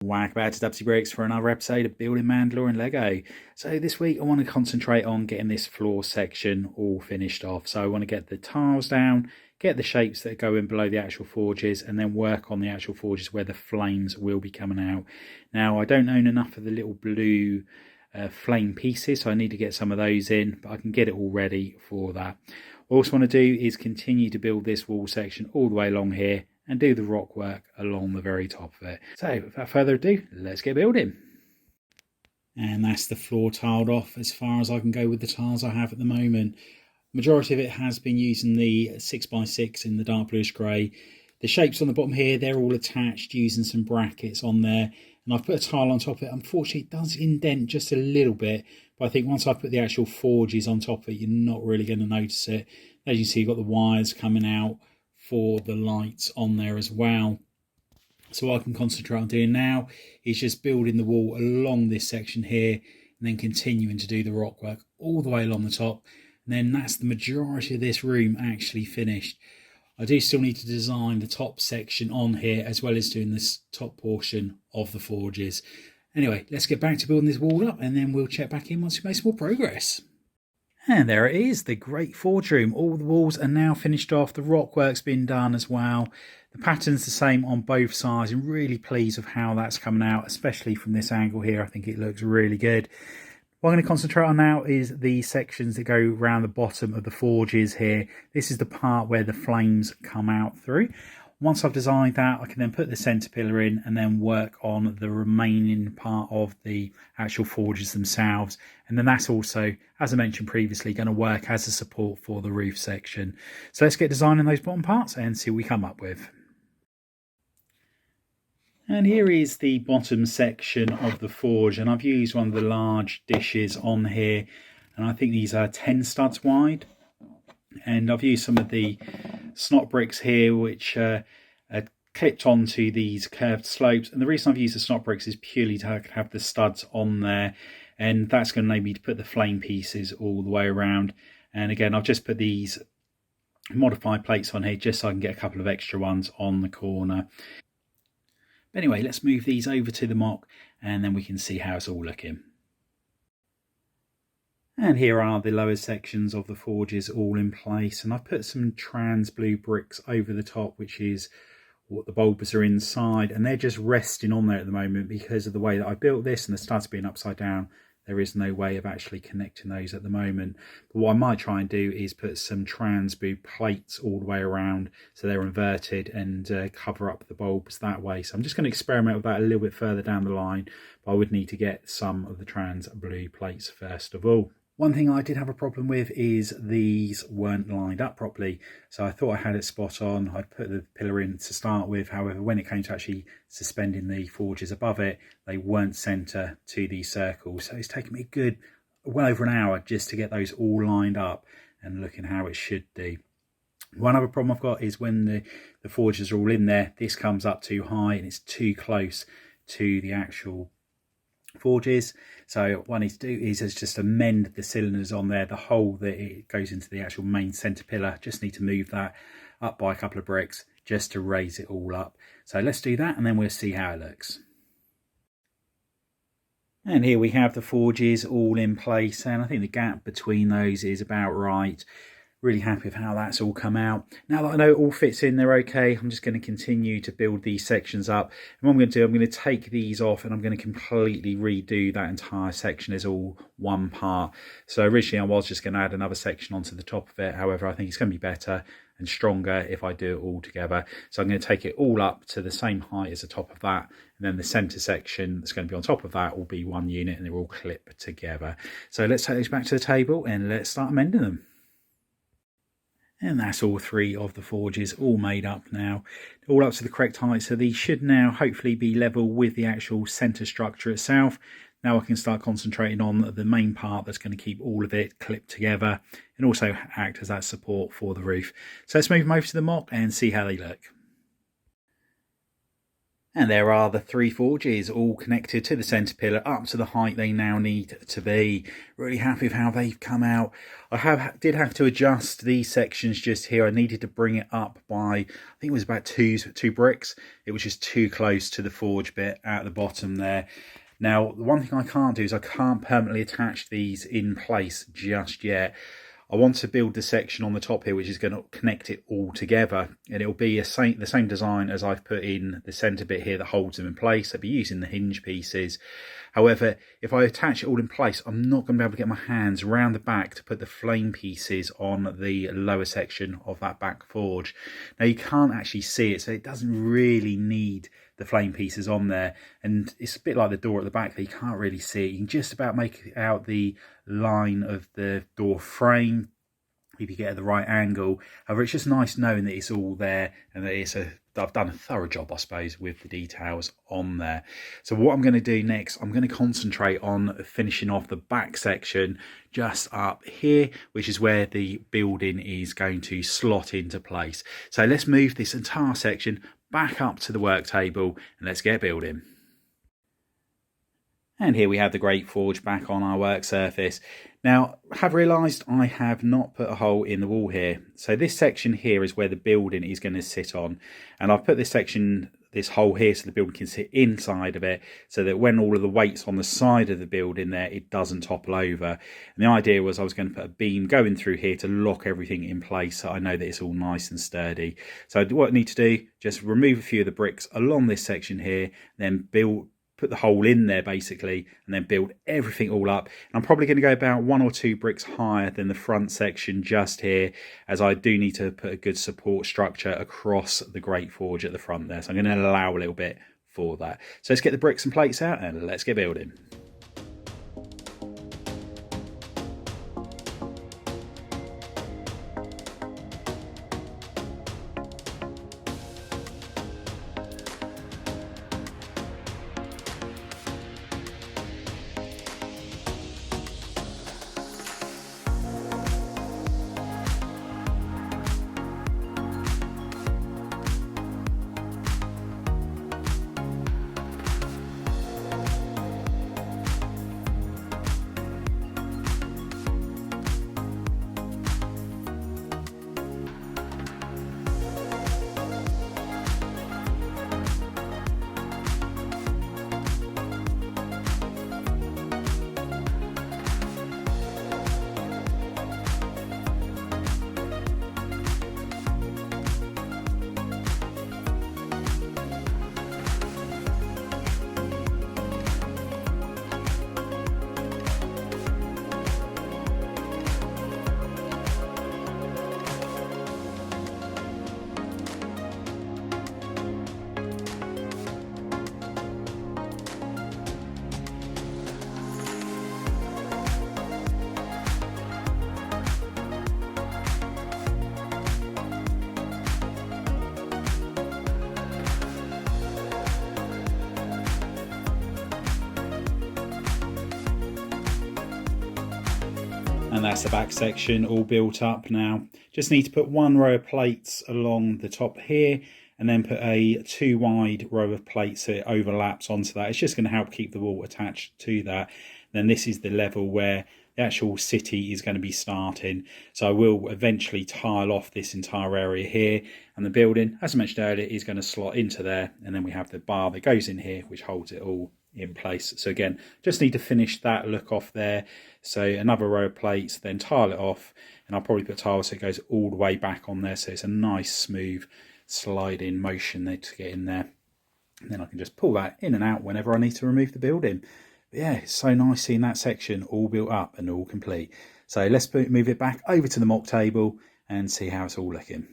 Welcome back to Dubsy Bricks for another episode of Building Mandalore and Lego. So this week I want to concentrate on getting this floor section all finished off. So I want to get the tiles down, get the shapes that go in below the actual forges, and then work on the actual forges where the flames will be coming out. Now I don't own enough of the little blue flame pieces, so I need to get some of those in, but I can get it all ready for that. What I also want to do is continue to build this wall section all the way along here and do the rock work along the very top of it. So without further ado, let's get building. And that's the floor tiled off as far as I can go with the tiles I have at the moment. Majority of it has been using the 6x6 in the dark bluish grey. The shapes on the bottom here, they're all attached using some brackets on there. And I've put a tile on top of it. Unfortunately, it does indent just a little bit. But I think once I put the actual forges on top of it, you're not really going to notice it. As you see, you've got the wires coming out for the lights on there as well. So what I can concentrate on doing now is just building the wall along this section here and then continuing to do the rock work all the way along the top. And then that's the majority of this room actually finished. I do still need to design the top section on here as well as doing this top portion of the forges. Anyway, let's get back to building this wall up and then we'll check back in once we make some more progress. And there it is, the great forge room. All the walls are now finished off. The rock work's been done as well. The pattern's the same on both sides. I'm really pleased with how that's coming out, especially from this angle here. I think it looks really good. What I'm going to concentrate on now is the sections that go around the bottom of the forges here. This is the part where the flames come out through. Once I've designed that, I can then put the centre pillar in and then work on the remaining part of the actual forges themselves. And then that's also, as I mentioned previously, going to work as a support for the roof section. So let's get designing those bottom parts and see what we come up with. And here is the bottom section of the forge, and I've used one of the large dishes on here, and I think these are 10 studs wide. And I've used some of the snot bricks here which are clipped onto these curved slopes, and the reason I've used the snot bricks is purely to have the studs on there, and that's going to enable me to put the flame pieces all the way around. And again, I've just put these modified plates on here just so I can get a couple of extra ones on the corner. But anyway, let's move these over to the mock and then we can see how it's all looking. And here are the lower sections of the forges all in place, and I've put some trans blue bricks over the top, which is what the bulbs are inside, and they're just resting on there at the moment because of the way that I built this and the studs being upside down. There is no way of actually connecting those at the moment. But what I might try and do is put some trans blue plates all the way around so they're inverted and cover up the bulbs that way. So I'm just going to experiment with that a little bit further down the line, but I would need to get some of the trans blue plates first of all. One thing I did have a problem with is these weren't lined up properly. So I thought I had it spot on. I'd put the pillar in to start with. However, when it came to actually suspending the forges above it, they weren't centre to these circles. So it's taken me well over an hour just to get those all lined up and looking how it should do. One other problem I've got is when the forges are all in there, this comes up too high and it's too close to the actual forges. So what I need to do is just amend the cylinders on there, the hole that it goes into the actual main centre pillar. Just need to move that up by a couple of bricks just to raise it all up. So let's do that and then we'll see how it looks. And here we have the forges all in place, and I think the gap between those is about right. Really happy with how that's all come out. Now that I know it all fits in there okay, I'm just going to continue to build these sections up. And what I'm going to do, I'm going to take these off and I'm going to completely redo that entire section as all one part. So originally I was just going to add another section onto the top of it. However, I think it's going to be better and stronger if I do it all together. So I'm going to take it all up to the same height as the top of that. And then the centre section that's going to be on top of that will be one unit and they're all clipped together. So let's take these back to the table and let's start amending them. And that's all three of the forges all made up now, all up to the correct height. So these should now hopefully be level with the actual centre structure itself. Now I can start concentrating on the main part that's going to keep all of it clipped together and also act as that support for the roof. So let's move them over to the mock and see how they look. And there are the 3 forges all connected to the centre pillar up to the height they now need to be. Really happy with how they've come out. I did have to adjust these sections just here. I needed to bring it up by, I think it was about two bricks. It was just too close to the forge bit at the bottom there. Now, the one thing I can't do is I can't permanently attach these in place just yet. I want to build the section on the top here, which is going to connect it all together. And it'll be the same design as I've put in the centre bit here that holds them in place. I'll be using the hinge pieces. However, if I attach it all in place, I'm not going to be able to get my hands around the back to put the flame pieces on the lower section of that back forge. Now, you can't actually see it, so it doesn't really need the flame pieces on there, and it's a bit like the door at the back that you can't really see. You can just about make out the line of the door frame if you get at the right angle. However, it's just nice knowing that it's all there and that I've done a thorough job, I suppose, with the details on there. So what I'm going to do next, I'm going to concentrate on finishing off the back section just up here, which is where the building is going to slot into place. So let's move this entire section back up to the work table and let's get building. And here we have the Great Forge back on our work surface. Now, I have realised I have not put a hole in the wall here. So this section here is where the building is going to sit on. And I've put this hole here so the building can sit inside of it, so that when all of the weight's on the side of the building there, it doesn't topple over. And the idea was I was going to put a beam going through here to lock everything in place, so I know that it's all nice and sturdy. So what I need to do, just remove a few of the bricks along this section here, then put the hole in there basically, and then build everything all up. And I'm probably going to go about 1 or 2 bricks higher than the front section just here, as I do need to put a good support structure across the Great Forge at the front there. So I'm going to allow a little bit for that. So let's get the bricks and plates out and let's get building. And that's the back section all built up now. Just need to put 1 row of plates along the top here, and then put a 2 wide row of plates so it overlaps onto that. It's just going to help keep the wall attached to that. Then this is the level where the actual city is going to be starting. So I will eventually tile off this entire area here, and the building, as I mentioned earlier, is going to slot into there. And then we have the bar that goes in here, which holds it all in place. So again, just need to finish that look off there. So another row of plates, then tile it off, and I'll probably put tiles so it goes all the way back on there, so it's a nice smooth slide-in motion there to get in there. And then I can just pull that in and out whenever I need to remove the building. But yeah, it's so nice seeing that section all built up and all complete. So let's move it back over to the mock table and see how it's all looking.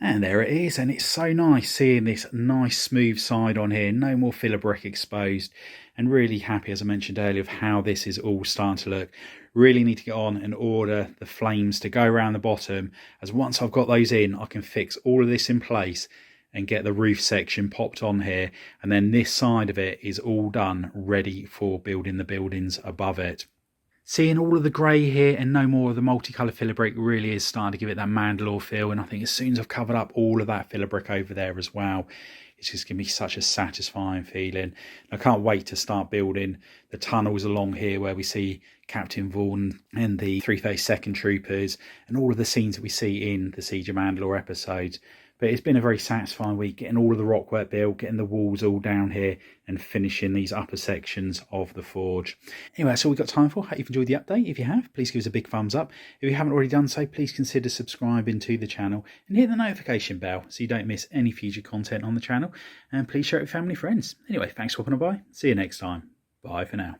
And there it is, and it's so nice seeing this nice smooth side on here, no more filler brick exposed, and really happy, as I mentioned earlier, of how this is all starting to look. Really need to get on and order the flames to go around the bottom, as once I've got those in, I can fix all of this in place and get the roof section popped on here, and then this side of it is all done, ready for building the buildings above it. Seeing all of the grey here and no more of the multicolour filler brick really is starting to give it that Mandalore feel, and I think as soon as I've covered up all of that filler brick over there as well, it's just going to be such a satisfying feeling. I can't wait to start building the tunnels along here where we see Captain Vaughan and the 332nd Troopers and all of the scenes that we see in the Siege of Mandalore episodes. But it's been a very satisfying week, getting all of the rockwork built, getting the walls all down here and finishing these upper sections of the forge. Anyway, that's all we've got time for. Hope you've enjoyed the update. If you have, please give us a big thumbs up. If you haven't already done so, please consider subscribing to the channel and hit the notification bell so you don't miss any future content on the channel. And please share it with family and friends. Anyway, thanks for popping by. See you next time. Bye for now.